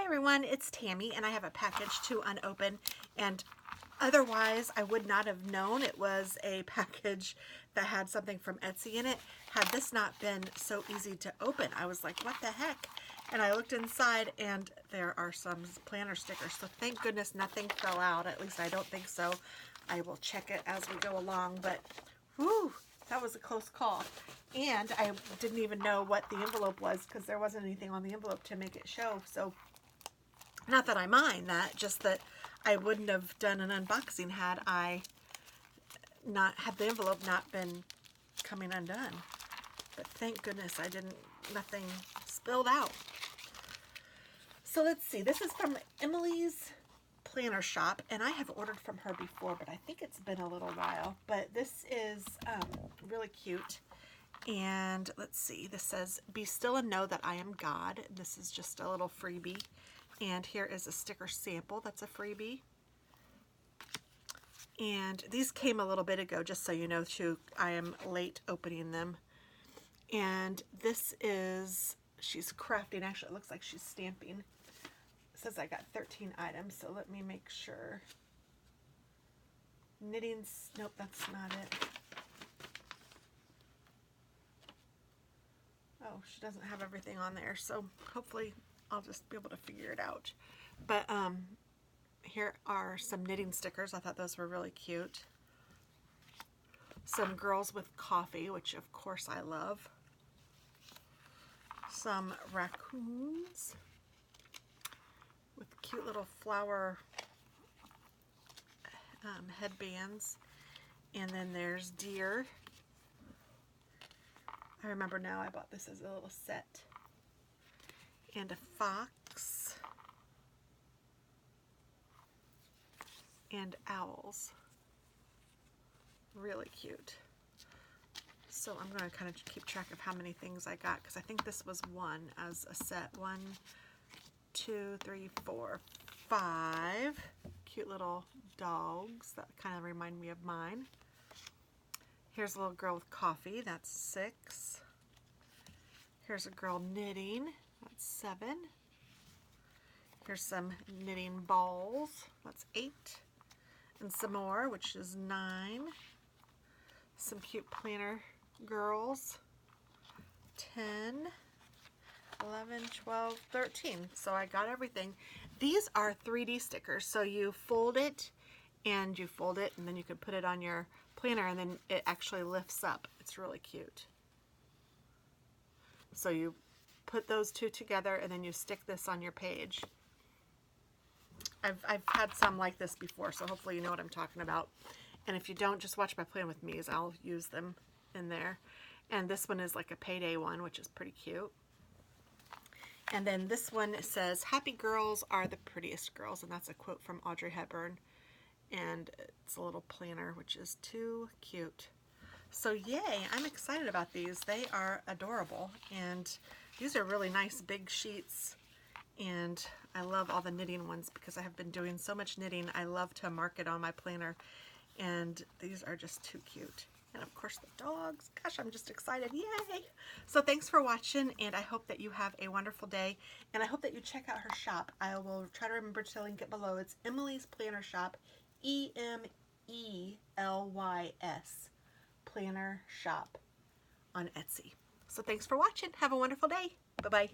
Hi everyone, it's Tammy and I have a package to unopen, and otherwise I would not have known it was a package that had something from Etsy in it had this not been so easy to open. I was like, what the heck? And I looked inside and there are some planner stickers, so thank goodness nothing fell out. At least I don't think so. I will check it as we go along, but whew, that was a close call. And I didn't even know what the envelope was because there wasn't anything on the envelope to make it show. So, not that I mind that, just that I wouldn't have done an unboxing had the envelope not been coming undone. But thank goodness I didn't, nothing spilled out. So let's see, this is from Emelys Planner Shop, and I have ordered from her before, but I think it's been a little while. But this is really cute. And let's see, this says, "Be still and know that I am God." This is just a little freebie. And here is a sticker sample that's a freebie. And these came a little bit ago, just so you know too. I am late opening them. And this is, she's crafting. Actually, it looks like she's stamping. It says I got 13 items, so let me make sure. Knitting, nope, that's not it. Oh, she doesn't have everything on there, so hopefully I'll just be able to figure it out. But here are some knitting stickers. I thought those were really cute. Some girls with coffee, which of course I love. Some raccoons with cute little flower headbands. And then there's deer. I remember now I bought this as a little set. And a fox. And owls. Really cute. So I'm going to kind of keep track of how many things I got, because I think this was one as a set. 1, 2, 3, 4, 5 cute little dogs that kind of remind me of mine. Here's a little girl with coffee. That's 6. Here's a girl knitting. That's 7. Here's some knitting balls. That's 8. And some more, which is 9. Some cute planner girls. 10, 11, 12, 13. So I got everything. These are 3D stickers. So you fold it, and then you can put it on your planner, and then it actually lifts up. It's really cute. So you put those two together, and then you stick this on your page. I've had some like this before, so hopefully you know what I'm talking about. And if you don't, just watch my plan with me, as I'll use them in there. And this one is like a payday one, which is pretty cute. And then this one says, "Happy girls are the prettiest girls," and that's a quote from Audrey Hepburn. And it's a little planner, which is too cute. So yay, I'm excited about these. They are adorable, and these are really nice big sheets. And I love all the knitting ones because I have been doing so much knitting. I love to mark it on my planner, and these are just too cute. And of course the dogs. Gosh, I'm just excited. Yay! So thanks for watching, and I hope that you have a wonderful day, and I hope that you check out her shop. I will try to remember to link it below. It's Emelys Planner Shop, E-M-E-L-Y-S Planner Shop on Etsy. So thanks for watching. Have a wonderful day. Bye-bye.